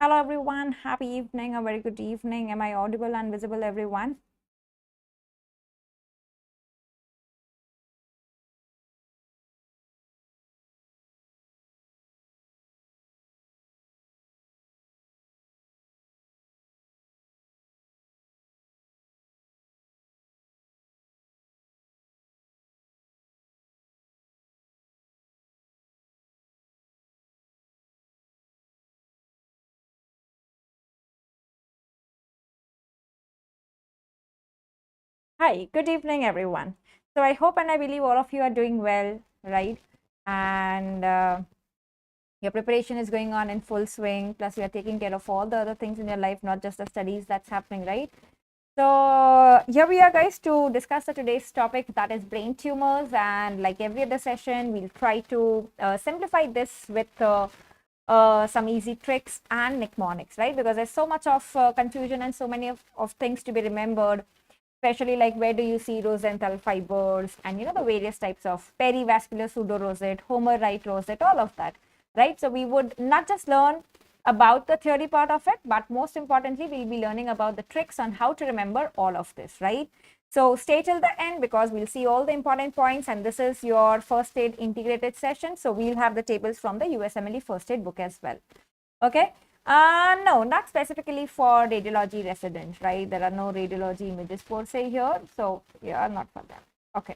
Hello everyone, happy evening, a very good evening. Am I audible and visible, everyone? Hi, good evening, everyone. So I hope and I believe all of you are doing well, right? And your preparation is going on in full swing, plus you are taking care of all the other things in your life, not just the studies that's happening, right? So here we are, guys, to discuss today's topic, that is brain tumors. And like every other session, we'll try to simplify this with some easy tricks and mnemonics, right? Because there's so much of confusion and so many of things to be remembered, especially like where do you see rosenthal fibers and the various types of perivascular pseudorosette, Homer-Wright rosette, all of that, right? So we would not just learn about the theory part of it, but most importantly, we'll be learning about the tricks on how to remember all of this, right? So stay till the end because we'll see all the important points, and this is your first aid integrated session. So we'll have the tables from the USMLE first aid book as well. Okay. No, not specifically for radiology residents, right? There are no radiology images per se here. So yeah, not for that. Okay.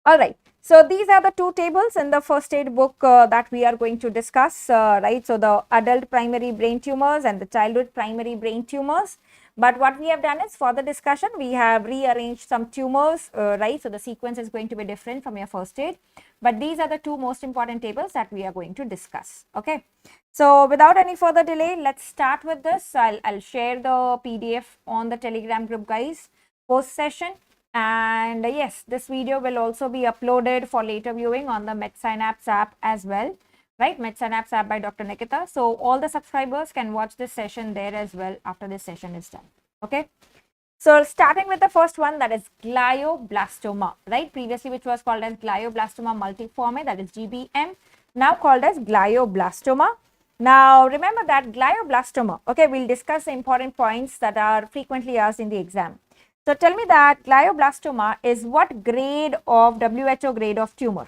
All right. So these are the two tables in the first aid book that we are going to discuss, right? So the adult primary brain tumors and the childhood primary brain tumors. But what we have done is, for the discussion, we have rearranged some tumors, right? So the sequence is going to be different from your first aid. But these are the two most important tables that we are going to discuss. Okay. So without any further delay, let's start with this. I'll share the PDF on the Telegram group, guys, post session. And yes, this video will also be uploaded for later viewing on the Radsynapse app as well, right? Radsynapse app by Dr. Nikita. So all the subscribers can watch this session there as well after this session is done. Okay. So starting with the first one, that is glioblastoma, right? Previously, which was called as glioblastoma multiforme, that is GBM, now called as glioblastoma. Now remember that glioblastoma, okay, we'll discuss the important points that are frequently asked in the exam. So tell me that glioblastoma is what grade of WHO grade of tumor?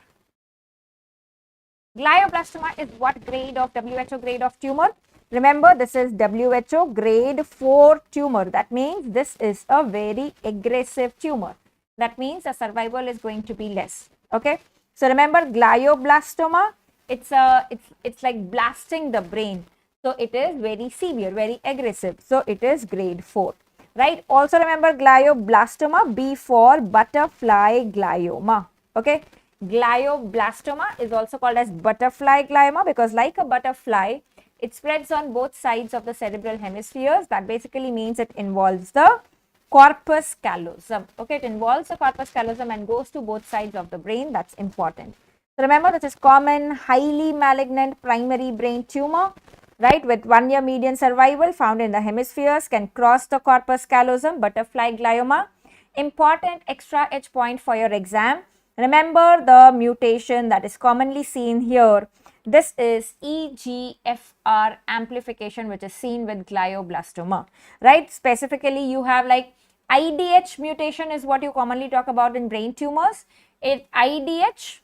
Glioblastoma is what grade of WHO grade of tumor? Remember, this is WHO grade 4 tumor. That means this is a very aggressive tumor. That means the survival is going to be less. Okay. So remember, glioblastoma, it's like blasting the brain. So it is very severe, very aggressive. So it is grade 4. Right. Also remember, glioblastoma, B for butterfly glioma. Okay. Glioblastoma is also called as butterfly glioma because, like a butterfly, it spreads on both sides of the cerebral hemispheres. That basically means it involves the corpus callosum. Okay, it involves the corpus callosum and goes to both sides of the brain. That's important. So remember, this is common, highly malignant primary brain tumor, right, with 1 year median survival, found in the hemispheres, can cross the corpus callosum, butterfly glioma. Important extra edge point for your exam. Remember the mutation that is commonly seen here. This is EGFR amplification, which is seen with glioblastoma, right? Specifically, you have like IDH mutation is what you commonly talk about in brain tumors. IDH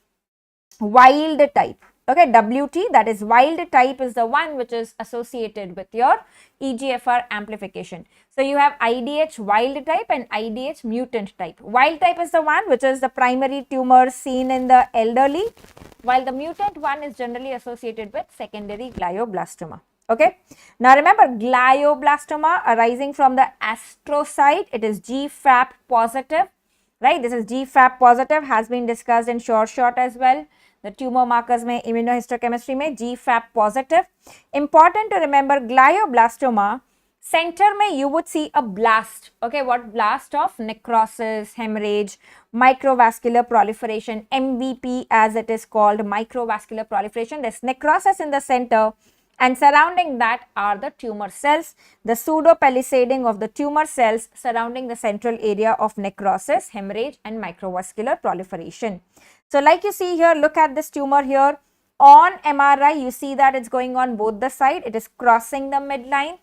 wild type. Okay, WT, that is wild type, is the one which is associated with your EGFR amplification. So you have IDH wild type and IDH mutant type. Wild type is the one which is the primary tumor seen in the elderly, while the mutant one is generally associated with secondary glioblastoma. Okay. Now remember, glioblastoma arising from the astrocyte, it is GFAP positive, right? This is GFAP positive, has been discussed in short as well. The tumor markers में immunohistochemistry में GFAP positive. Important to remember, glioblastoma, center में you would see a blast. Okay, what blast of necrosis, hemorrhage, microvascular proliferation, MVP as it is called, microvascular proliferation. There's necrosis in the center, and surrounding that are the tumor cells, the pseudo-palisading of the tumor cells surrounding the central area of necrosis, hemorrhage and microvascular proliferation. So like you see here, look at this tumor here. On MRI, you see that it's going on both the side. It is crossing the midline.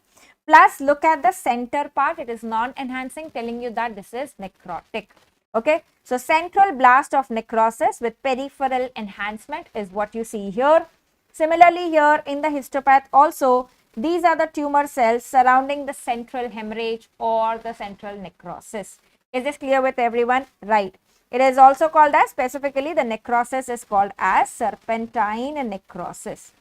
Plus, look at the center part. It is non-enhancing, telling you that this is necrotic. Okay. So, central blast of necrosis with peripheral enhancement is what you see here. Similarly, here in the histopath also, these are the tumor cells surrounding the central hemorrhage or the central necrosis. Is this clear with everyone? Right. It is also called as, specifically the necrosis is called as serpentine necrosis.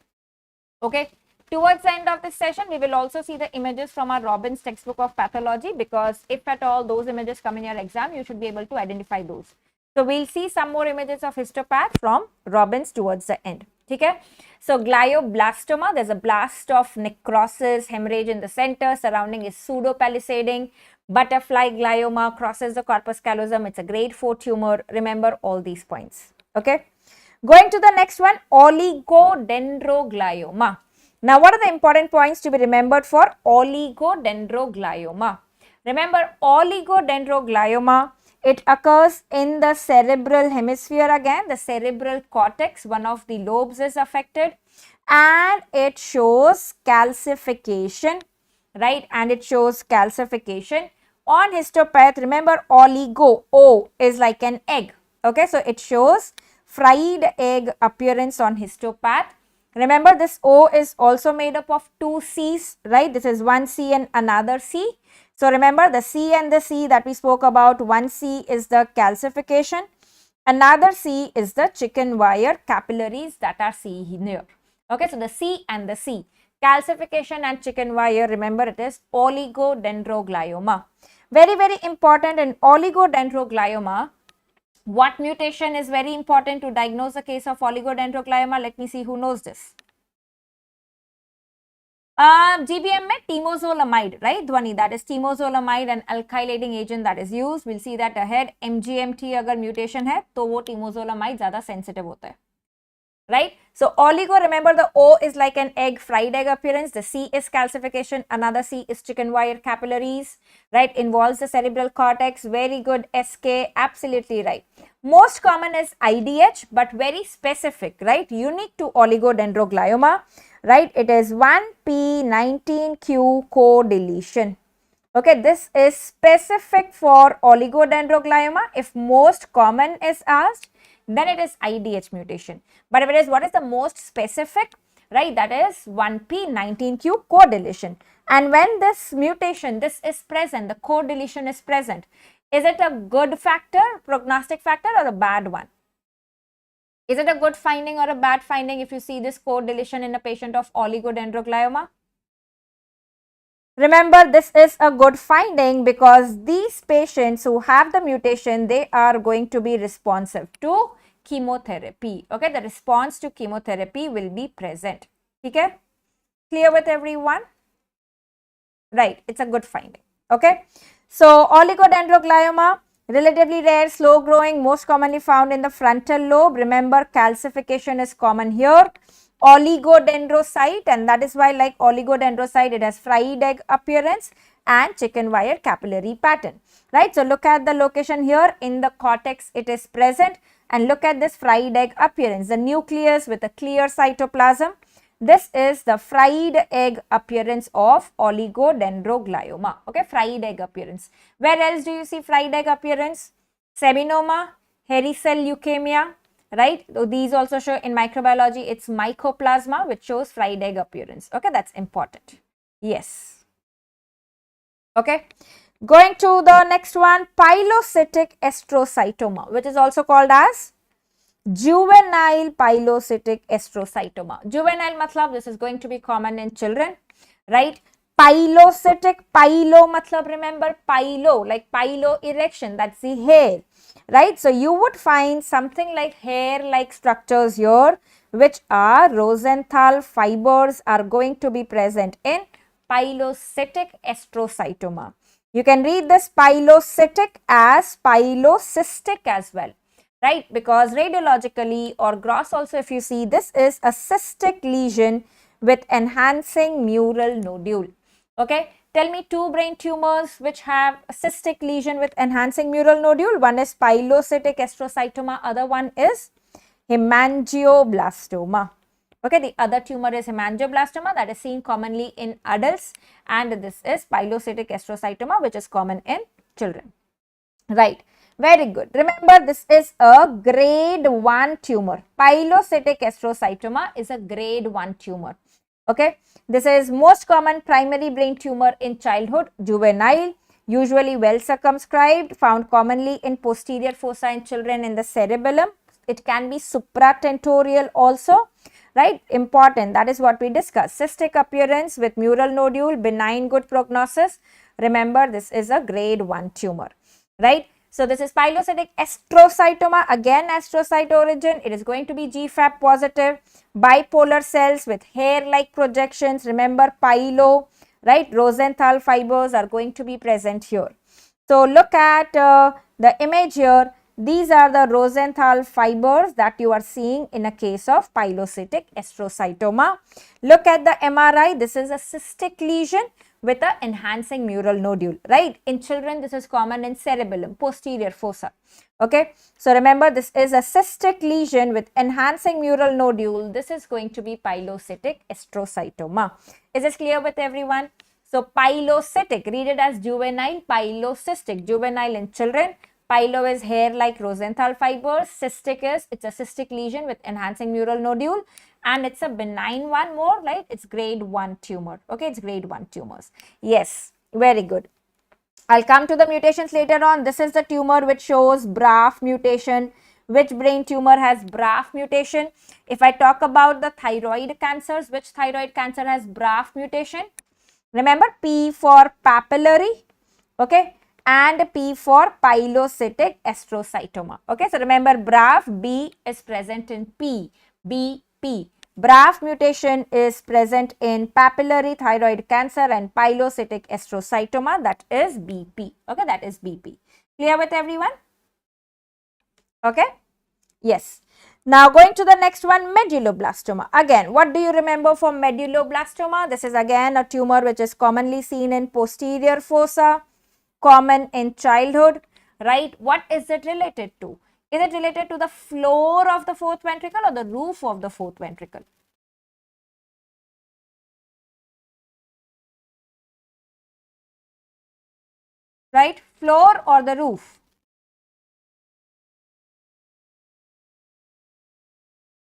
Okay. Towards the end of this session, we will also see the images from our Robbins textbook of pathology, because if at all those images come in your exam, you should be able to identify those. So, we will see some more images of histopath from Robbins towards the end. Okay. So, glioblastoma, there is a blast of necrosis, hemorrhage in the center, surrounding is pseudo-palisading. Butterfly glioma crosses the corpus callosum. It's a grade 4 tumor. Remember all these points. Okay. Going to the next one, oligodendroglioma. Now, what are the important points to be remembered for oligodendroglioma? Remember, oligodendroglioma, it occurs in the cerebral hemisphere again. The cerebral cortex, one of the lobes is affected, and it shows calcification, right? And it shows calcification. On histopath, remember oligo, O is like an egg. Okay, so it shows fried egg appearance on histopath. Remember, this O is also made up of two C's, right? This is one C and another C. So, remember the C and the C that we spoke about, one C is the calcification, another C is the chicken wire capillaries that are seen here. Okay, so the C and the C, calcification and chicken wire, remember it is oligodendroglioma. Very, very important in oligodendroglioma. What mutation is very important to diagnose the case of oligodendroglioma? Let me see who knows this. GBM में temozolomide, right Dhwani, that is temozolomide, an alkylating agent that is used. We'll see that ahead. MGMT अगर mutation है तो वो temozolomide ज़्यादा sensitive होता है, right? So oligo, remember the O is like an egg, fried egg appearance. The C is calcification, another C is chicken wire capillaries, right? Involves the cerebral cortex. Very good, SK, absolutely right. Most common is IDH, but very specific, right? Unique to oligodendroglioma, right? It is 1p19q co-deletion. Okay, this is specific for oligodendroglioma. If most common is asked, then it is IDH mutation. But if it is what is the most specific, right, that is 1p19q co-deletion. And when this mutation, this is present, the co-deletion is present, is it a good factor, prognostic factor, or a bad one? Is it a good finding or a bad finding if you see this co-deletion in a patient of oligodendroglioma? Remember, this is a good finding because these patients who have the mutation, they are going to be responsive to chemotherapy. Okay, the response to chemotherapy will be present. Okay, clear with everyone? Right, it's a good finding. Okay, so oligodendroglioma, relatively rare, slow growing, most commonly found in the frontal lobe. Remember, calcification is common here. Oligodendrocyte, and that is why, like oligodendrocyte, it has fried egg appearance and chicken wire capillary pattern, right? So look at the location here in the cortex, it is present, and look at this fried egg appearance, the nucleus with a clear cytoplasm. This is the fried egg appearance of oligodendroglioma. Okay, fried egg appearance. Where else do you see fried egg appearance? Seminoma, hairy cell leukemia, right? So these also show in microbiology, it's mycoplasma which shows fried egg appearance. Okay, that's important. Yes. Okay. Going to the next one, pilocytic astrocytoma, which is also called as juvenile pilocytic astrocytoma. Juvenile matlab, this is going to be common in children, right? Pilocytic, pilo matlab, remember pilo, like pilo erection, that's the hair, right? So you would find something like hair-like structures here, which are Rosenthal fibers are going to be present in pilocytic astrocytoma. You can read this pilocytic as pilocystic as well, right? Because radiologically or gross also, if you see, this is a cystic lesion with enhancing mural nodule. Okay, tell me two brain tumors which have a cystic lesion with enhancing mural nodule. One is pilocytic astrocytoma, other one is hemangioblastoma. Okay, the other tumor is hemangioblastoma, that is seen commonly in adults, and this is pilocytic astrocytoma, which is common in children. Right, very good. Remember, this is a grade 1 tumor. Pilocytic astrocytoma is a grade 1 tumor. Okay, this is most common primary brain tumor in childhood, juvenile, usually well circumscribed, found commonly in posterior fossa in children in the cerebellum. It can be supratentorial also, right? Important, that is what we discussed. Cystic appearance with mural nodule, benign, good prognosis. Remember, this is a grade 1 tumor, right? So this is pilocytic astrocytoma, again astrocyte origin. It is going to be GFAP positive, bipolar cells with hair-like projections. Remember, pylo, right? Rosenthal fibers are going to be present here. So look at the image here. These are the Rosenthal fibers that you are seeing in a case of pilocytic astrocytoma. Look at the MRI. This is a cystic lesion with a enhancing mural nodule, right? In children, this is common in cerebellum, posterior fossa. Okay, so remember, this is a cystic lesion with enhancing mural nodule. This is going to be pilocytic astrocytoma. Is this clear with everyone? So pilocytic, read it as juvenile, pilocystic, juvenile in children. Pylo is hair-like Rosenthal fibers. Cystic is, it's a cystic lesion with enhancing mural nodule, and it's a benign one more, right? It's grade 1 tumor. Okay, it's grade 1 tumors. Yes, very good. I'll come to the mutations later on. This is the tumor which shows BRAF mutation. Which brain tumor has BRAF mutation? If I talk about the thyroid cancers, which thyroid cancer has BRAF mutation? Remember, P for papillary, okay, and P for pilocytic astrocytoma. Okay, so remember, BRAF, B is present in P, BP. BRAF mutation is present in papillary thyroid cancer and pilocytic astrocytoma, that is BP. Okay, that is BP. Clear with everyone? Okay, yes. Now going to the next one, medulloblastoma. Again, what do you remember for medulloblastoma? This is again a tumor which is commonly seen in posterior fossa, common in childhood, right? What is it related to? Is it related to the floor of the fourth ventricle or the roof of the fourth ventricle? Right? Floor or the roof?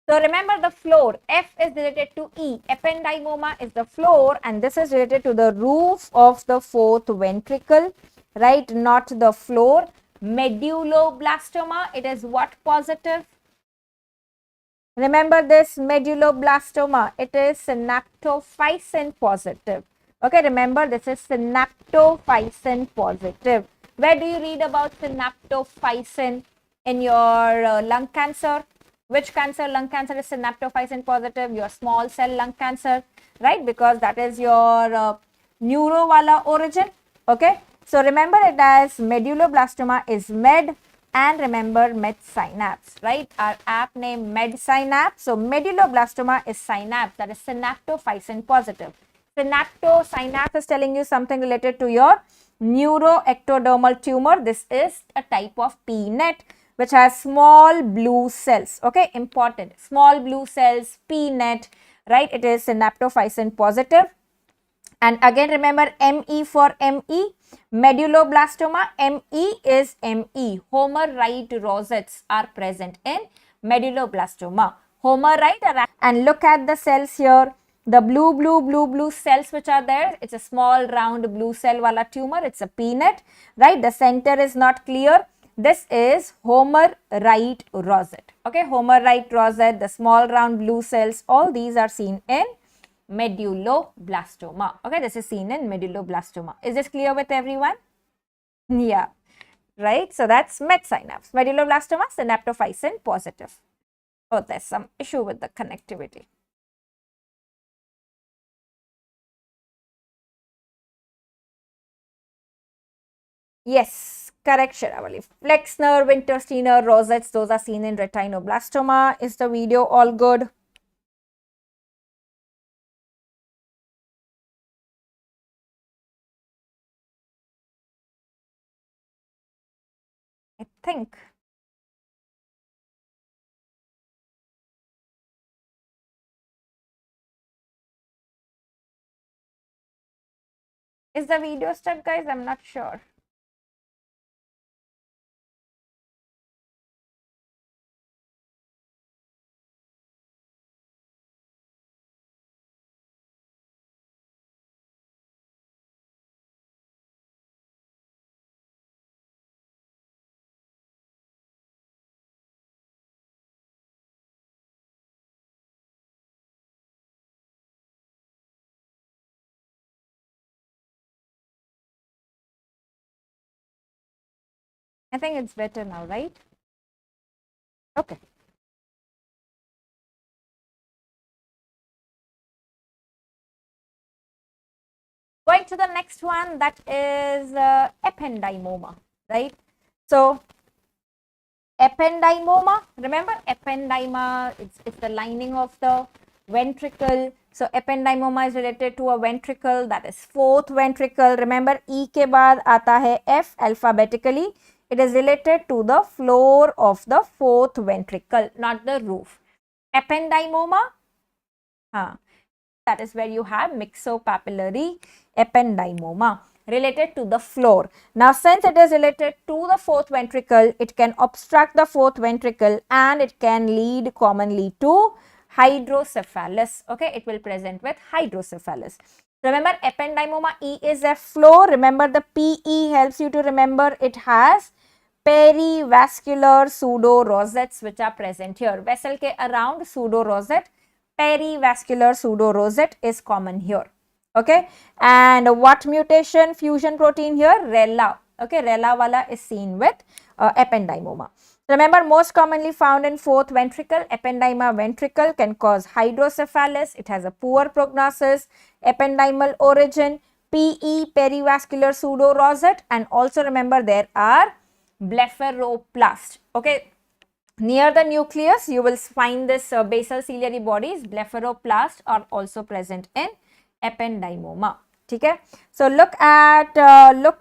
So remember the floor, F is related to E, ependymoma is the floor, and this is related to the roof of the fourth ventricle, right? Not the floor. Medulloblastoma, it is what positive? Remember this medulloblastoma, it is synaptophysin positive. Okay, remember this is synaptophysin positive. Where do you read about synaptophysin? In your lung cancer? Which cancer? Lung cancer is synaptophysin positive, your small cell lung cancer, right? Because that is your neurovala origin. Okay, so remember it as medulloblastoma is med, and remember Medsynapse, right? Our app name Medsynapse. So medulloblastoma is synapse, that is synaptophysin positive. Synaptosynapse is telling you something related to your neuroectodermal tumor. This is a type of PNET which has small blue cells. Okay, important. Small blue cells, PNET, right? It is synaptophysin positive. And again, remember ME for ME, medulloblastoma, ME is ME. Homer-right rosettes are present in medulloblastoma. Homer-right, and look at the cells here. The blue cells which are there, it's a small round blue cell wala tumor, it's a PNET, right? The center is not clear. This is Homer-right rosette. Okay, Homer-right rosette, the small round blue cells, all these are seen in medulloblastoma. Okay, this is seen in medulloblastoma. Is this clear with everyone? Yeah, right. So that's Medsynapse. Medulloblastoma, synaptophysin positive. Oh, there's some issue with the connectivity. Yes, correct, Sharavali. Flexner, Wintersteiner, rosettes, those are seen in retinoblastoma. Is the video all good? I think. Is the video stuck, guys? I'm not sure. I think it's better now, right? Okay. Going to the next one, that is ependymoma, right? So ependymoma, remember ependyma, it's the lining of the ventricle. So ependymoma is related to a ventricle, that is fourth ventricle. Remember E के बाद आता है F alphabetically. It is related to the floor of the fourth ventricle, not the roof. Ependymoma, that is where you have myxopapillary ependymoma related to the floor. Now, since it is related to the fourth ventricle, it can obstruct the fourth ventricle and it can lead commonly to hydrocephalus. Okay, it will present with hydrocephalus. Remember, ependymoma, E is a flow. Remember, the PE helps you to remember it has perivascular pseudo rosettes which are present here. Vessel ke around pseudo rosette, perivascular pseudo rosette is common here. Okay, and what mutation fusion protein here? Rella. Okay, Rella wala is seen with ependymoma. Remember, most commonly found in fourth ventricle, ependyma ventricle can cause hydrocephalus. It has a poor prognosis, ependymal origin, PE, perivascular pseudo rosette, and also remember there are blepharoplast. Okay, near the nucleus you will find this basal ciliary bodies, blepharoplast, are also present in ependymoma. Okay, so look at the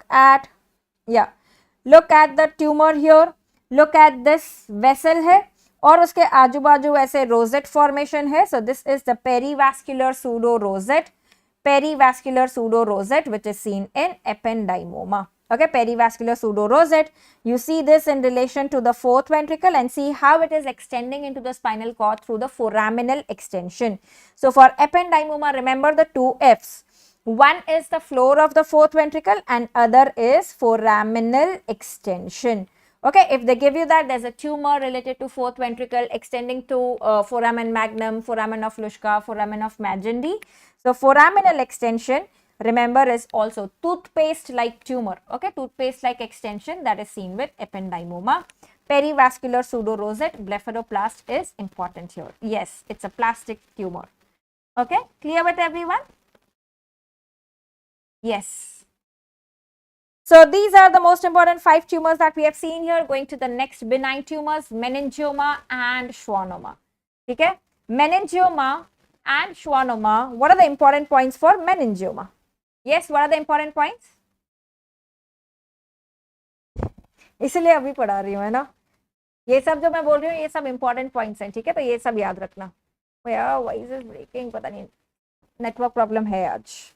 tumor here. Look at this vessel है और उसके आजू बाजू ऐसे rosette formation है. So this is the perivascular pseudo rosette, which is seen in ependymoma. Okay, perivascular pseudo rosette. You see this in relation to the fourth ventricle and see how it is extending into the spinal cord through the foraminal extension. So for ependymoma, remember the two F's. One is the floor of the fourth ventricle and other is foraminal extension. Okay, if they give you that there's a tumor related to fourth ventricle extending to foramen magnum, foramen of Luschka, foramen of Magendie. So foraminal extension, remember, is also toothpaste like tumor. Okay, toothpaste like extension that is seen with ependymoma. Perivascular pseudo rosette, blepharoplast is important here. Yes, it's a plastic tumor. Okay, clear with everyone? Yes. So these are the most important 5 tumors that we have seen here. Going to the next benign tumors, meningioma and schwannoma. Okay, meningioma and schwannoma. What are the important points for meningioma? Yes, what are the important points? इसलिए अभी पढ़ा रही हूँ, है ना. ये सब जो मैं बोल रही हूँ ये सब important points हैं, ठीक है, तो ये सब याद रखना. यार वॉइस इज ब्रेकिंग, पता नहीं नेटवर्क प्रॉब्लम है आज.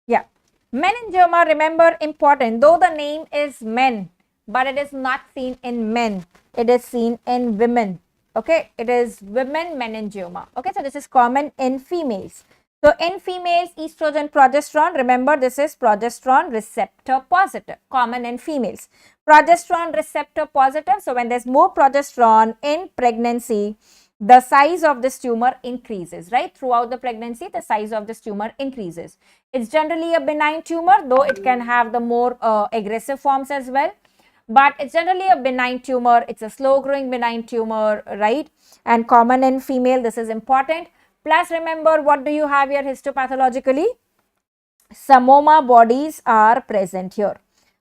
Yeah. Meningioma, remember, important. Though the name is men, but it is not seen in men. It is seen in women. Okay, it is women meningioma. Okay, so this is common in females. So in females, estrogen, progesterone. Remember, this is progesterone receptor positive. Common in females. Progesterone receptor positive. So when there's more progesterone in pregnancy, the size of this tumor increases, right? Throughout the pregnancy, the size of this tumor increases. It's generally a benign tumor, though it can have the more aggressive forms as well. But it's generally a benign tumor. It's a slow growing benign tumor, right? And common in female, this is important. Plus, remember, what do you have here histopathologically? Psammoma bodies are present here.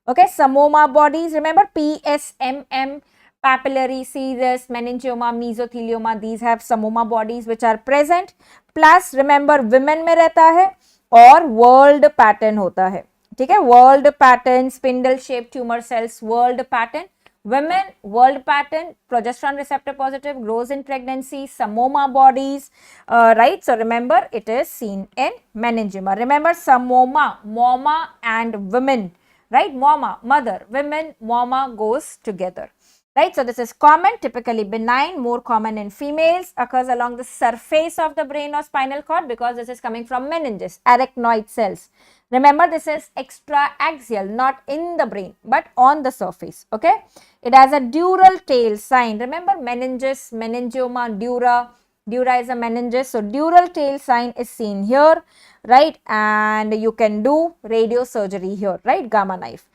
Okay, psammoma bodies, remember PSMM, papillary, serous, meningioma, mesothelioma, these have psammoma bodies which are present. Plus, remember, women में रहता है और world pattern होता है. ठीक है, world pattern, spindle shaped tumor cells, world pattern, Women, world pattern, progesterone receptor positive, grows in pregnancy, Samoma bodies, right? So remember, it is seen in meningioma. Remember, Samoma, mama and women, right? Mama, mother, women, mama goes together. Right, so this is common, typically benign, more common in females, occurs along the surface of the brain or spinal cord because this is coming from meninges, arachnoid cells. Remember, this is extraaxial, not in the brain, but on the surface. Okay, it has a dural tail sign. Remember, meninges, meningioma, dura is a meninges. So, dural tail sign is seen here, right? And you can do radiosurgery here, right? Gamma knife.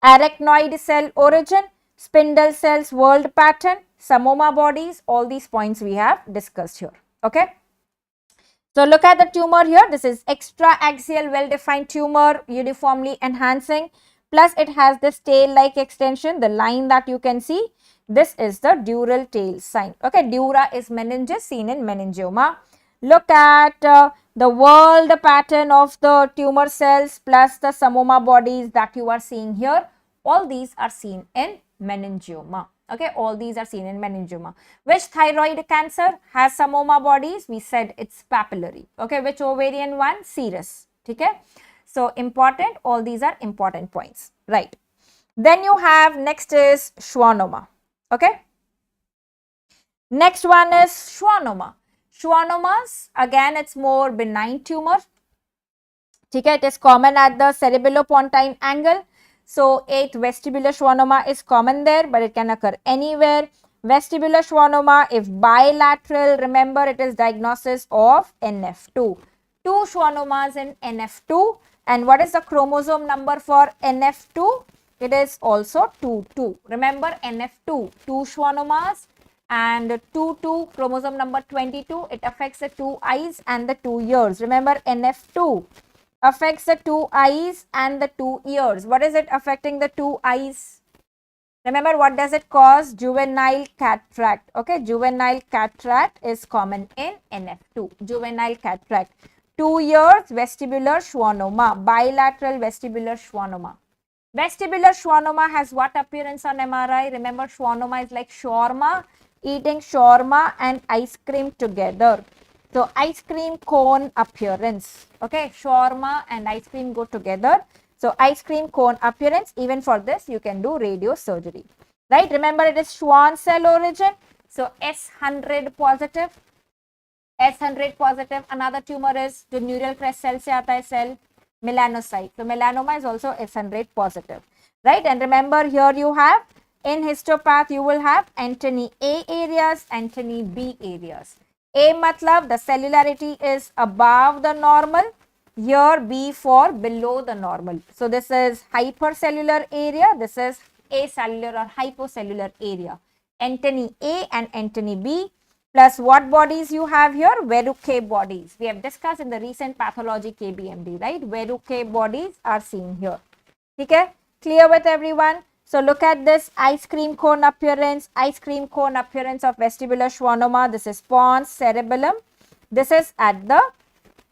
Arachnoid cell origin, spindle cells, world pattern, Samoma bodies, all these points we have discussed here. Okay. So look at the tumor here. This is extraaxial well-defined tumor, uniformly enhancing. Plus it has this tail-like extension, the line that you can see. This is the dural tail sign. Okay, dura is meninges seen in meningioma. Look at the world pattern of the tumor cells plus the Samoma bodies that you are seeing here. All these are seen in meningioma. Okay, all these are seen in meningioma. Which thyroid cancer has Samoma bodies? We said it's papillary. Okay, which ovarian one? Serous. Okay, so important, all these are important points, right? Then you have next is Schwannoma. Okay, next one is Schwannoma. Schwannomas, again, it's more benign tumor. Okay, it is common at the cerebellopontine angle. So, 8th vestibular schwannoma is common there, but it can occur anywhere. Vestibular schwannoma, if bilateral, remember it is diagnosis of NF2. 2 schwannomas in NF2. And what is the chromosome number for NF2? It is also 22. Remember NF2, 2 schwannomas and 22, chromosome number 22. It affects the 2 eyes and the 2 ears. Remember NF2 affects the 2 eyes and the 2 ears. What is it affecting the 2 eyes? Remember, what does it cause? Juvenile cataract. Okay, juvenile cataract is common in NF2. Juvenile cataract. 2 ears, vestibular schwannoma, bilateral vestibular schwannoma. Vestibular schwannoma has what appearance on MRI? Remember, schwannoma is like shawarma, eating shawarma and ice cream together. So, ice cream cone appearance. Okay, shawarma and ice cream go together. So, ice cream cone appearance, even for this you can do radiosurgery. Right, remember it is Schwann cell origin. So, S100 positive. S100 positive. Another tumor is the neural crest cell se aata hai cell, melanocyte. So, melanoma is also S100 positive. Right, and remember here you have in histopath you will have Antony A areas, Antony B areas. A matlab the cellularity is above the normal, here B for below the normal. So this is hypercellular area, this is acellular or hypocellular area. Antony A and Antony B plus what bodies you have here? Verrucate bodies. We have discussed in the recent pathology KBMD, right? Verrucate bodies are seen here. Okay, clear with everyone? So look at this ice cream cone appearance of vestibular schwannoma. This is pons, cerebellum. This is at the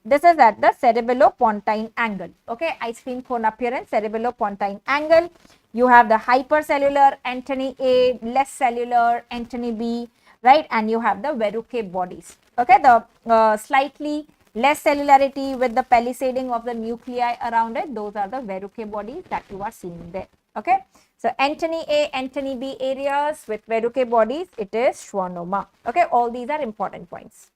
cerebellopontine angle. Okay, ice cream cone appearance, cerebellopontine angle. You have the hypercellular Antony A, less cellular Antony B, right? And you have the verrucate bodies. Okay, the slightly less cellularity with the palisading of the nuclei around it. Those are the verrucate bodies that you are seeing there. Okay, so Antony A, Antony B areas with verrucate bodies, it is schwannoma. Okay, all these are important points.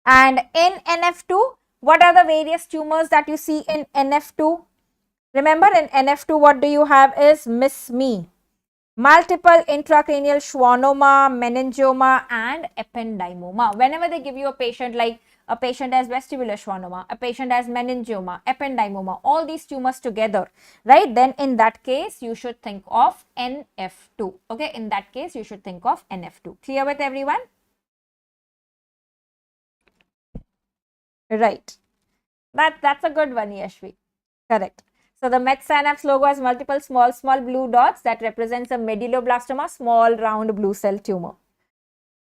And in NF2, what are the various tumors that you see in NF2? Remember, in NF2, what do you have is Miss Me, multiple intracranial schwannoma, meningioma, and ependymoma. Whenever they give you a patient, like a patient has vestibular schwannoma, a patient has meningioma, ependymoma, all these tumors together, right? Then in that case, you should think of NF2. Okay, in that case, you should think of NF2. Clear with everyone? Right. That's a good one, Yashvi. Correct. So the Radsynapse logo has multiple small blue dots that represents a medulloblastoma, small round blue cell tumor.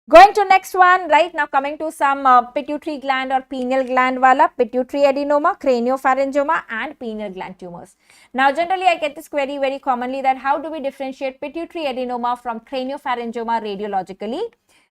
Going to next one, right now coming to some pituitary gland or pineal gland wala, pituitary adenoma, craniopharyngioma and pineal gland tumors. Now generally I get this query very commonly that how do we differentiate pituitary adenoma from craniopharyngioma radiologically?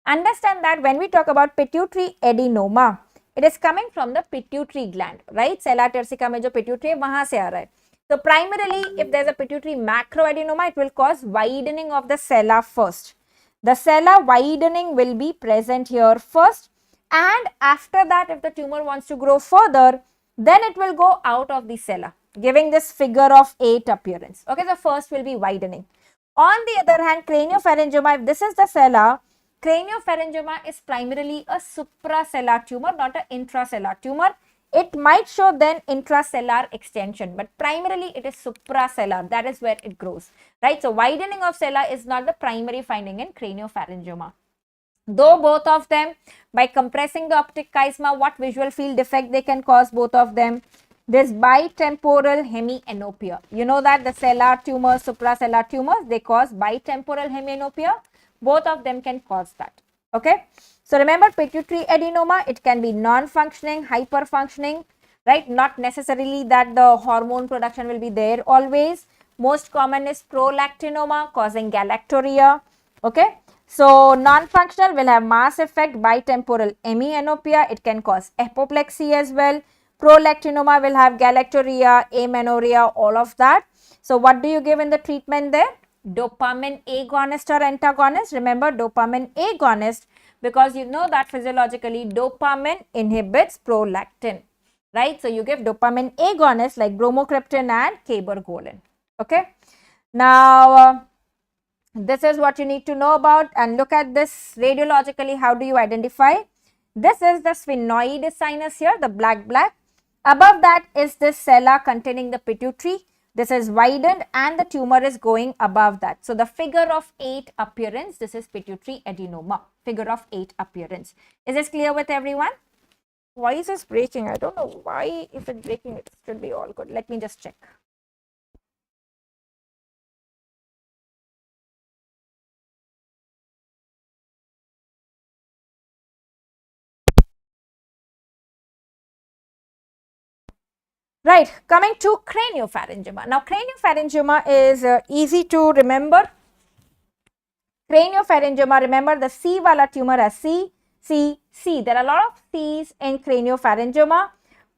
Understand that when we talk about pituitary adenoma, it is coming from the pituitary gland, right? Sella turcica mein jo pituitary hai, wahan se aa raha hai. So primarily if there is a pituitary macroadenoma, it will cause widening of the sella first. The sella widening will be present here first, and after that if the tumor wants to grow further, then it will go out of the sella, giving this figure of 8 appearance. Okay, so first will be widening. On the other hand, craniopharyngioma, if this is the sella, craniopharyngioma is primarily a supracellular tumor, not an intracellular tumor. It might show then intracellular extension, but primarily it is supracellular. That is where it grows, right? So widening of sella is not the primary finding in craniopharyngioma. Though both of them, by compressing the optic chiasma, what visual field defect they can cause, both of them? This bitemporal hemianopia. You know that the cellular tumors, supracellular tumors, they cause bitemporal hemianopia. Both of them can cause that. Okay. So remember, pituitary adenoma, it can be non-functioning, hyper-functioning, right? Not necessarily that the hormone production will be there always. Most common is prolactinoma causing galactorrhea. Okay. So non-functional will have mass effect, bitemporal hemianopia. It can cause apoplexy as well. Prolactinoma will have galactorrhea, amenorrhea, all of that. So what do you give in the treatment there? Dopamine agonist or antagonist. Remember, dopamine agonist, because you know that physiologically dopamine inhibits prolactin, right? So you give dopamine agonist like bromocriptine and cabergoline. Okay. Now this is what you need to know about, and look at this radiologically. How do you identify? This is the sphenoid sinus here, the black. Above that is this sella containing the pituitary. This is widened and the tumor is going above that. So the figure of 8 appearance, this is pituitary adenoma, figure of 8 appearance. Is this clear with everyone? Why is this breaking? I don't know why. If it's breaking, it should be all good. Let me just check. Right, coming to craniopharyngioma. Now, craniopharyngioma is easy to remember. Craniopharyngioma, remember the C wala tumor as C, C, C. There are a lot of C's in craniopharyngioma.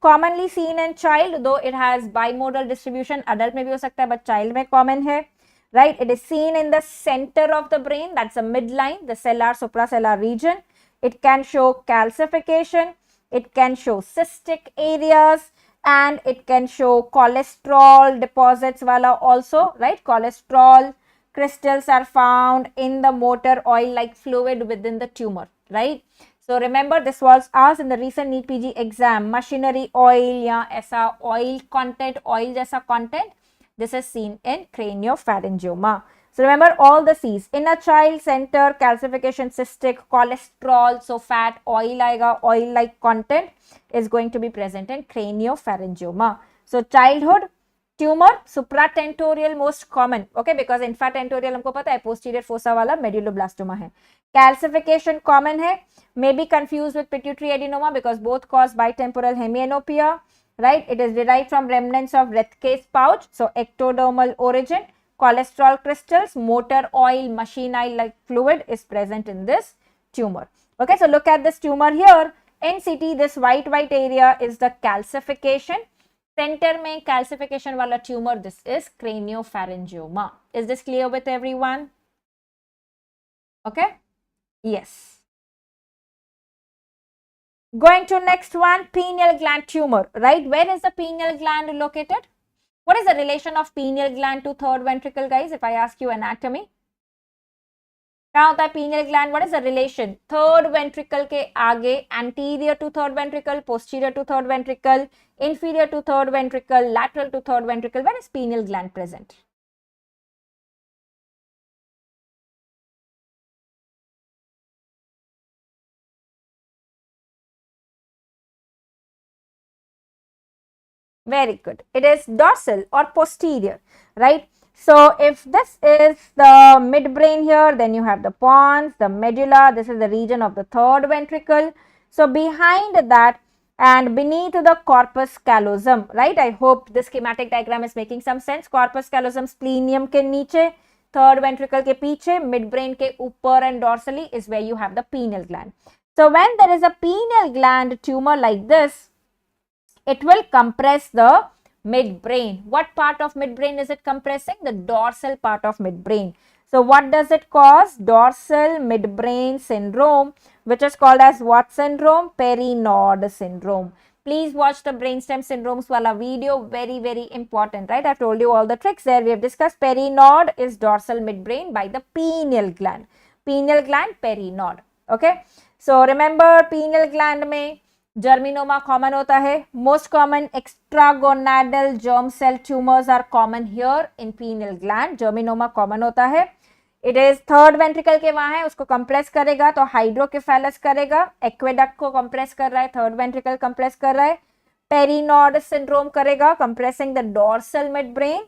Commonly seen in child, though it has bimodal distribution. Adult में भी हो सकता है, but child में common है. Right, it is seen in the center of the brain. That's the midline, the cellular supracellular region. It can show calcification. It can show cystic areas. And it can show cholesterol deposits wala also, right? Cholesterol crystals are found in the motor oil like fluid within the tumor, right? So remember, this was asked in the recent NEET PG exam. Machinery oil या ऐसा oil content, oil जैसा content, this is seen in craniopharyngioma. So remember all the C's. In a child, center, calcification, cystic, cholesterol, so fat, oil आएगा, oil like content is going to be present in craniopharyngioma. So childhood tumor, supratentorial most common, okay, because infratentorial हमको पता है posterior fossa वाला medulloblastoma है. Calcification common है, may be confused with pituitary adenoma because both cause bitemporal hemianopia, right? It is derived from remnants of Rathke's pouch, so ectodermal origin. Cholesterol crystals, motor oil, machine oil like fluid is present in this tumor. Okay, so look at this tumor here. In CT, this white area is the calcification. Center mein calcification wala tumor, this is craniopharyngioma. Is this clear with everyone? Okay, yes. Going to next one, pineal gland tumor, right? Where is the pineal gland located? What is the relation of pineal gland to third ventricle, guys? If I ask you anatomy, क्या होता है pineal gland? What is the relation? Third ventricle के आगे, anterior to third ventricle, posterior to third ventricle, inferior to third ventricle, lateral to third ventricle. Where is pineal gland present? Very good. It is dorsal or posterior, right? So if this is the midbrain here, then you have the pons, the medulla. This is the region of the third ventricle. So behind that and beneath the corpus callosum, right? I hope this schematic diagram is making some sense. Corpus callosum splenium के नीचे, third ventricle के पीछे, midbrain के ऊपर and dorsally is where you have the pineal gland. So when there is a pineal gland tumor like this, it will compress the midbrain. What part of midbrain is it compressing? The dorsal part of midbrain. So what does it cause? Dorsal midbrain syndrome, which is called as what syndrome? Perinod syndrome. Please watch the brainstem syndromes wala video. Very, very important, right? I've told you all the tricks there. We have discussed perinod is dorsal midbrain by the pineal gland. Pineal gland, perinod. Okay. So remember pineal gland में जर्मिनोमा common होता है. Most common extragonadal germ cell tumours are common here in pineal gland. Germinoma common होता है. It is third ventricle के वहां है, उसको compress करेगा तो हाइड्रोकेफेलस करेगा. एक्वेडक्ट को कंप्रेस कर रहा है, थर्ड वेंट्रिकल कंप्रेस कर रहा है. पेरिनोड सिंड्रोम करेगा, compressing the dorsal midbrain.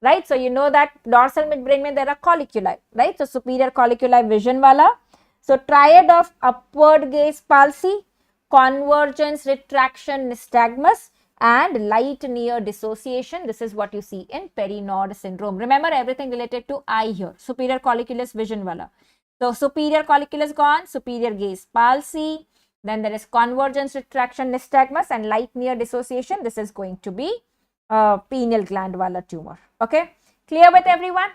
Right, so you know that dorsal midbrain में there are colliculi, right? So superior colliculi vision वाला. So triad of upward gaze palsy, convergence retraction nystagmus, and light near dissociation. This is what you see in Perinod syndrome. Remember everything related to eye here. Superior colliculus vision wala. So superior colliculus gone, superior gaze palsy. Then there is convergence retraction nystagmus and light near dissociation. This is going to be pineal gland wala tumor. Okay, clear with everyone?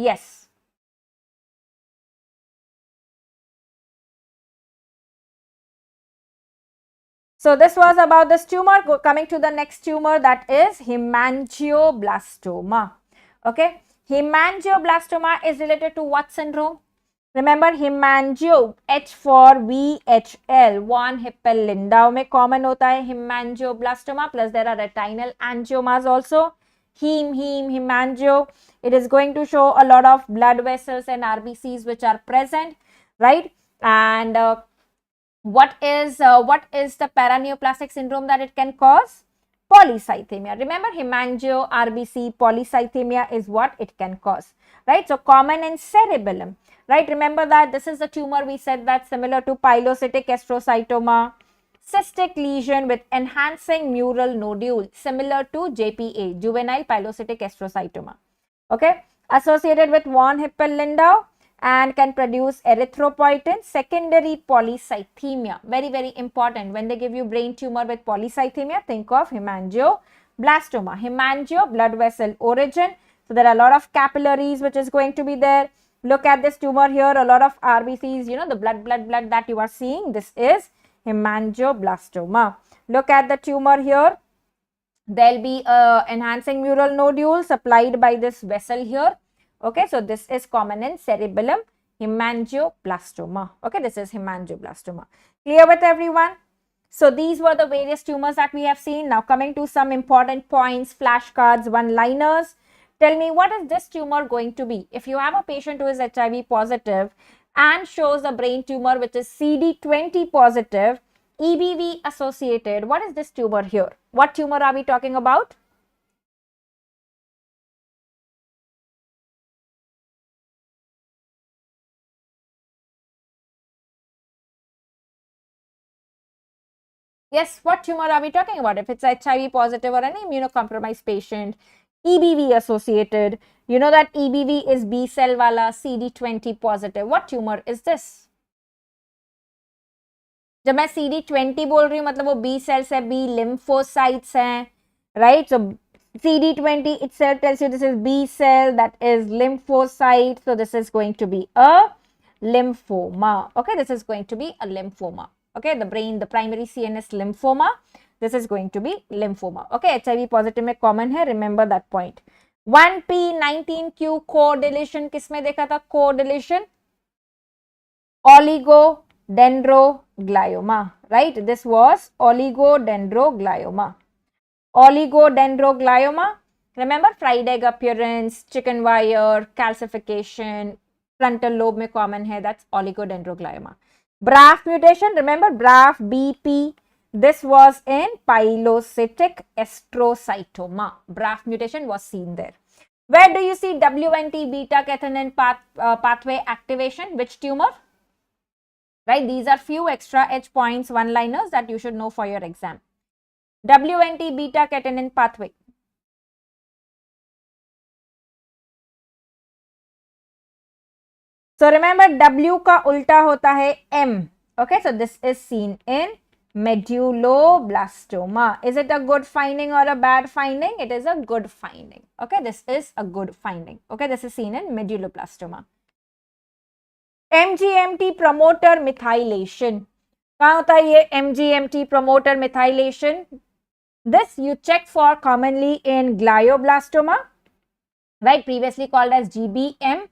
Yes. So this was about this tumor. Coming to the next tumor, that is hemangioblastoma. Okay, hemangioblastoma is related to what syndrome? Remember hemangio, H for VHL, Von Hippel-Lindau में common होता है hemangioblastoma, plus there are retinal angiomas also. Hemangio, it is going to show a lot of blood vessels and RBCs which are present, right? And what is the paraneoplastic syndrome that it can cause? Polycythemia. Remember hemangio, RBC, polycythemia is what it can cause, right? So common in cerebellum, right? Remember that this is the tumor we said that similar to pilocytic astrocytoma, cystic lesion with enhancing mural nodule, similar to JPA, juvenile pilocytic astrocytoma. Okay, associated with von Hippel-Lindau and can produce erythropoietin, secondary polycythemia. Very, very important. When they give you brain tumor with polycythemia, think of hemangioblastoma. Hemangio, blood vessel origin. So there are a lot of capillaries which is going to be there. Look at this tumor here, a lot of RBCs, you know, the blood that you are seeing. This is hemangioblastoma. Look at the tumor here. There will be enhancing mural nodule supplied by this vessel here. Okay, so this is common in cerebellum, hemangioblastoma. Okay, this is hemangioblastoma. Clear with everyone? So these were the various tumors that we have seen. Now coming to some important points, flashcards, one-liners. Tell me, what is this tumor going to be? If you have a patient who is HIV positive and shows a brain tumor which is CD20 positive, EBV associated, what is this tumor here? What tumor are we talking about? Yes, what tumor are we talking about? If it's HIV positive or an immunocompromised patient, EBV associated, you know that EBV is B cell wala, CD20 positive. What tumor is this? जब मैं CD20 बोल रही हूँ मतलब वो B cells है, B lymphocytes हैं, right? So CD20 itself tells you this is B cell, that is lymphocyte. So this is going to be a lymphoma. Okay, this is going to be a lymphoma. Okay, the brain, the primary CNS lymphoma. This is going to be lymphoma. Okay, HIV positive में common है. Remember that point. 1p19q co-deletion किसमें देखा था? Co-deletion Oligodendroglioma, right? This was Oligodendroglioma. Oligodendroglioma. Remember fried egg appearance, chicken wire, calcification, frontal lobe में common है. That's Oligodendroglioma. BRAF mutation. Remember BRAF BP. This was in pilocytic astrocytoma. BRAF mutation was seen there. Where do you see WNT beta catenin pathway activation? Which tumor? Right, these are few extra H points, one-liners that you should know for your exam. WNT beta catenin pathway. So remember, W का उल्टा होता है M. Okay, so this is seen in medulloblastoma. Is it a good finding or a bad finding? It is a good finding. Okay, this is a good finding. Okay, this is seen in medulloblastoma. MGMT promoter methylation. कहाँ होता है ये MGMT promoter methylation? This you check for commonly in glioblastoma, right? Previously called as GBM.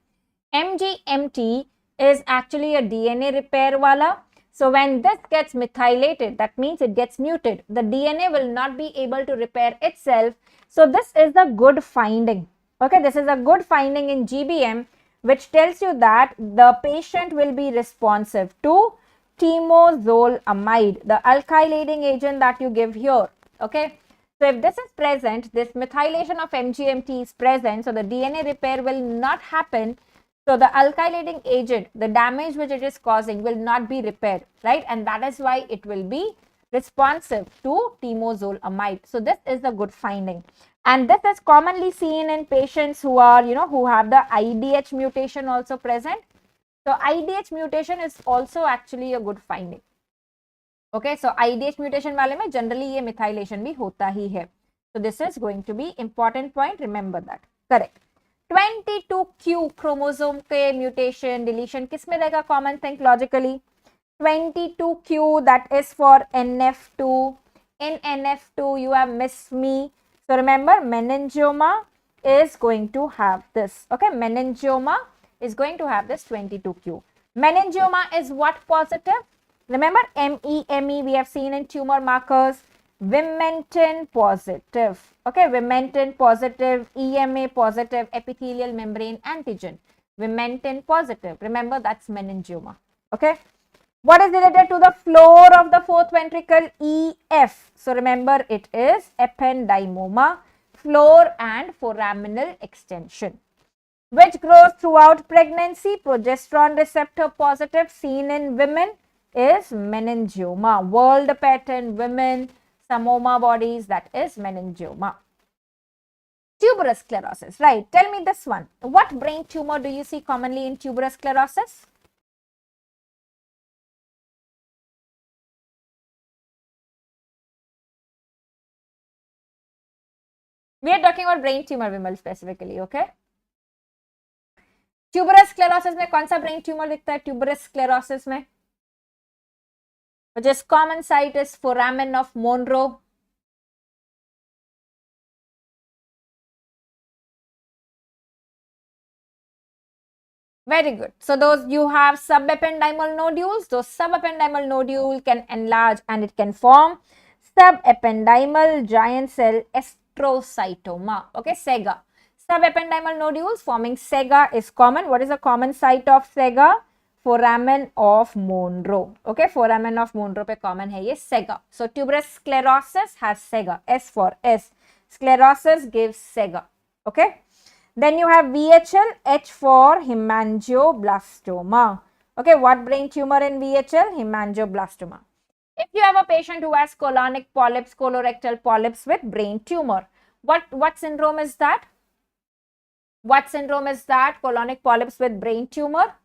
MGMT is actually a DNA repair wala. So when this gets methylated, that means it gets muted. The DNA will not be able to repair itself. So this is a good finding. Okay, this is a good finding in GBM, which tells you that the patient will be responsive to temozolomide, the alkylating agent that you give here. Okay, so if this is present, this methylation of MGMT is present, so the DNA repair will not happen. So the alkylating agent, the damage which it is causing will not be repaired, right? And that is why it will be responsive to temozolomide. So this is a good finding. And this is commonly seen in patients who are, who have the IDH mutation also present. So IDH mutation is also actually a good finding. Okay, so IDH mutation वाले में generally ये methylation भी होता ही है. So this is going to be important point. Remember that. Correct. 22q chromosome के mutation deletion किस में रहेगा? Common think logically. 22q, that is for NF2. In NF2 you have miss me. So remember, meningioma is going to have this. Okay, meningioma is going to have this 22q. Meningioma is what positive? Remember, ME we have seen in tumor markers. Vimentin positive. Okay, Vimentin positive, EMA positive, epithelial membrane antigen. Vimentin positive. Remember, that's meningioma. Okay. What is related to the floor of the fourth ventricle? EF. So remember, it is ependymoma, floor and foraminal extension. Which grows throughout pregnancy? Progesterone receptor positive, seen in women, is meningioma. World pattern, women, Samoma bodies, that is meningioma. Tuberous sclerosis, right? Tell me this one. What brain tumor do you see commonly in tuberous sclerosis? We are talking about brain tumor, Vimal, specifically, okay? Tuberous sclerosis में कौन सा brain tumor दिखता है? Tuberous sclerosis में, which is common site is foramen of Monro. Very good. So those you have subependymal nodules. Those subependymal nodule can enlarge and it can form subependymal giant cell astrocytoma. Okay, SEGA. Subependymal nodules forming SEGA is common. What is the common site of SEGA? Foramen of Monro. Okay, foramen of Monro पे common है ये SEGA. So tuberous sclerosis has SEGA. S for S. Sclerosis gives SEGA. Okay. Then you have VHL, H for hemangioblastoma. Okay, what brain tumor in VHL? Hemangioblastoma. If you have a patient who has colonic polyps, colorectal polyps with brain tumor, what syndrome is that? What syndrome is that? Colonic polyps with brain tumor.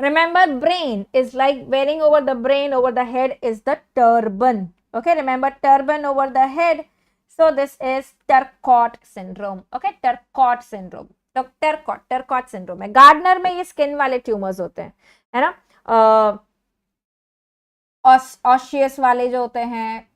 Remember, brain is like wearing over the brain, over the head is the turban. Okay, remember turban over the head. So this is Turcot syndrome. Okay, Turcot syndrome. तो Turcot syndrome है. Gardner में ये skin वाले tumors होते हैं, है ना? Osseous वाले जो होते हैं,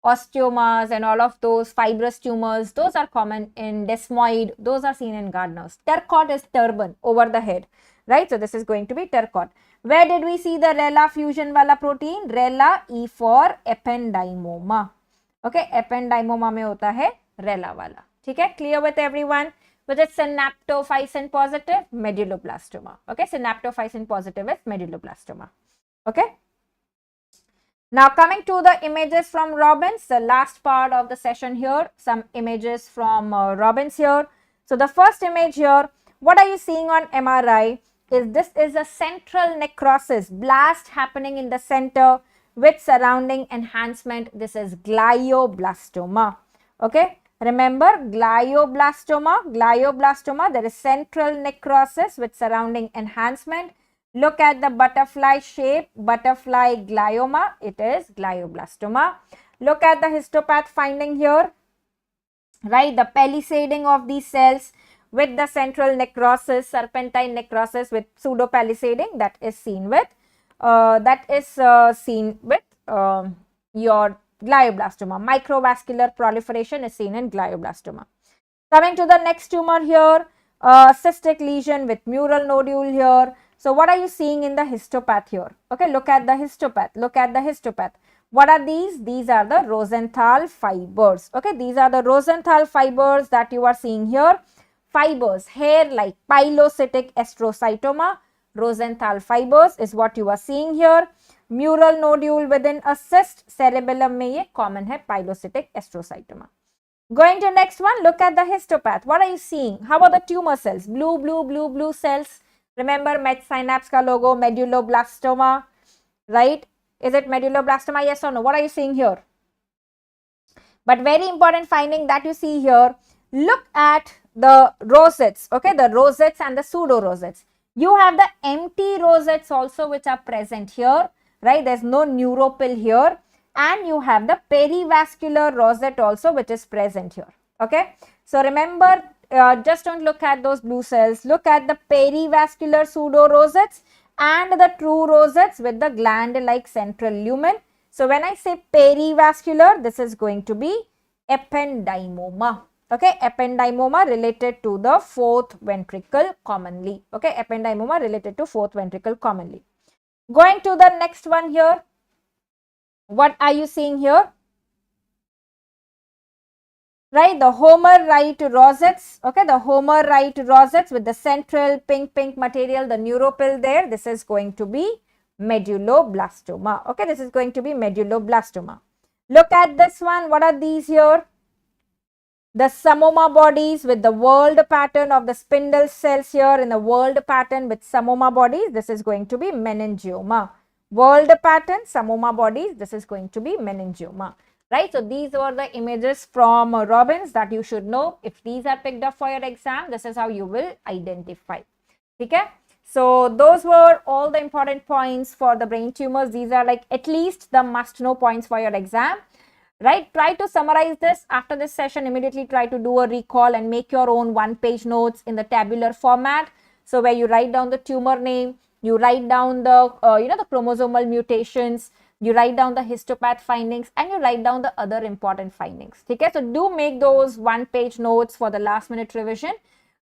osteomas and all of those fibrous tumors, those are common in desmoid. Those are seen in Gardner's. Turcot is turban over the head. Right, so this is going to be Turcot. Where did we see the RELA fusion wala protein? RELA, E for ependymoma. Okay, ependymoma में होता है RELA वाला. ठीक है, clear with everyone? Which is synaptophysin positive, medulloblastoma. Okay, synaptophysin positive is medulloblastoma. Okay. Now coming to the images from Robbins, the last part of the session here, some images from Robbins here. So the first image here, what are you seeing on MRI is this is a central necrosis, blast happening in the center with surrounding enhancement. This is glioblastoma. Okay, remember glioblastoma, there is central necrosis with surrounding enhancement. Look at the butterfly shape, butterfly glioma, it is glioblastoma. Look at the histopath finding here, right? The palisading of these cells with the central necrosis, serpentine necrosis with pseudo palisading that is seen with, your glioblastoma. Microvascular proliferation is seen in glioblastoma. Coming to the next tumor here, cystic lesion with mural nodule here. So what are you seeing in the histopath here? Okay, look at the histopath. Look at the histopath. What are these? These are the Rosenthal fibers. Okay, these are the Rosenthal fibers that you are seeing here. Fibers, hair-like pilocytic astrocytoma. Rosenthal fibers is what you are seeing here. Mural nodule within a cyst, cerebellum में ये common है pilocytic astrocytoma. Going to next one, look at the histopath. What are you seeing? How about the tumor cells? Blue cells. Remember Medsynapse ka logo, medulloblastoma, right? Is it medulloblastoma? Yes or no? What are you seeing here? But very important finding that you see here, look at the rosettes, okay? The rosettes and the pseudo rosettes. You have the empty rosettes also which are present here, right? There's no neuropil here. And you have the perivascular rosette also which is present here, okay? So remember, just don't look at those blue cells, look at the perivascular pseudo rosettes and the true rosettes with the gland-like central lumen. So when I say perivascular, this is going to be ependymoma, okay? Ependymoma related to the fourth ventricle commonly, okay? Ependymoma related to fourth ventricle commonly. Going to the next one here. What are you seeing here? Right, the Homer right rosettes, okay, the Homer right rosettes with the central pink material, the neuropil there, this is going to be medulloblastoma, okay, this is going to be medulloblastoma. Look at this one, what are these here? The Samoma bodies with the whorled pattern of the spindle cells here in the whorled pattern with Samoma bodies, this is going to be meningioma. Whorled pattern, Samoma bodies, this is going to be meningioma. Right, so these were the images from Robbins that you should know. If these are picked up for your exam, this is how you will identify. Okay, so those were all the important points for the brain tumors. These are like at least the must know points for your exam. Right, try to summarize this after this session. Immediately try to do a recall and make your own one-page notes in the tabular format. So where you write down the tumor name, you write down the the chromosomal mutations, you write down the histopath findings, and you write down the other important findings. Okay, so do make those one-page notes for the last minute revision.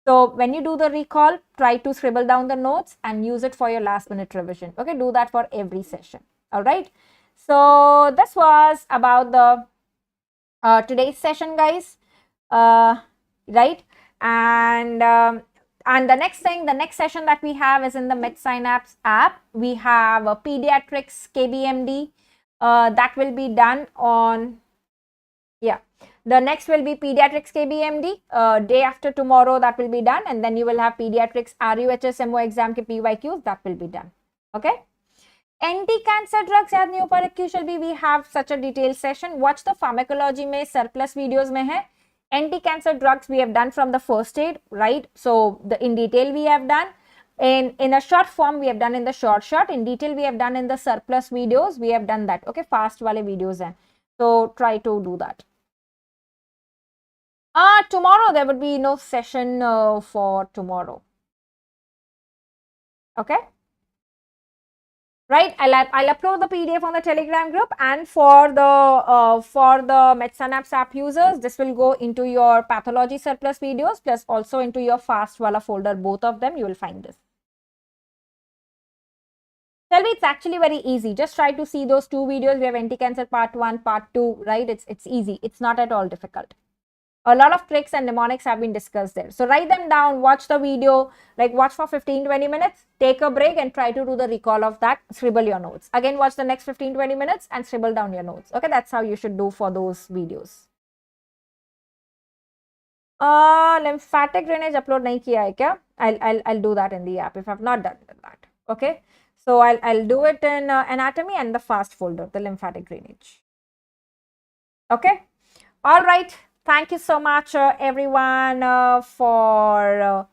So when you do the recall, try to scribble down the notes and use it for your last minute revision. Okay, do that for every session. All right. So this was about the today's session, guys. Right, and the next thing, the next session that we have is in the Medsynapse app. We have a pediatrics KBMD that will be done on, the next will be pediatrics KBMD, day after tomorrow that will be done, and then you will have pediatrics RUHSMO exam ke PYQs that will be done. Okay. Anti-cancer drugs याद नहीं हो पा रहे, shall be, we have such a detailed session. Watch the pharmacology में surplus videos में है. Anti-cancer drugs we have done from the first aid, right? So in detail we have done. In a short form we have done in the short. In detail we have done in the surplus videos. We have done that. Okay, fast wale videos हैं. So try to do that. Tomorrow there would be no session for tomorrow. Okay. Right, I'll upload the PDF on the Telegram group, and for the Medsynapse app users, this will go into your pathology surplus videos plus also into your fast wala folder. Both of them you will find this. Tell me, it's actually very easy. Just try to see those two videos. We have anti-cancer part 1, part 2, right? It's easy. It's not at all difficult. A lot of tricks and mnemonics have been discussed there. So write them down, watch the video, like watch for 15-20 minutes, take a break and try to do the recall of that, scribble your notes. Again, watch the next 15-20 minutes and scribble down your notes. Okay, that's how you should do for those videos. Lymphatic drainage upload nahi kiya hai kya? I'll do that in the app if I've not done that. Okay, so I'll do it in anatomy and the fast folder, the lymphatic drainage. Okay, all right. Thank you so much, everyone, for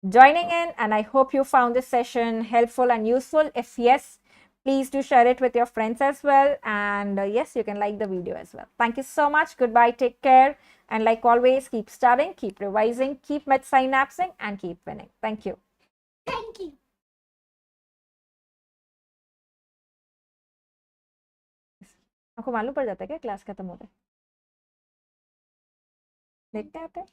joining in, and I hope you found this session helpful and useful. If yes, please do share it with your friends as well, and yes, you can like the video as well. Thank you so much. Goodbye, take care, and like always, keep studying, keep revising, keep synapsing, and keep winning. Thank you. Thank you. आपको मालूम पड़ जाता है क्या class खत्म हो गया? देखते हैं आप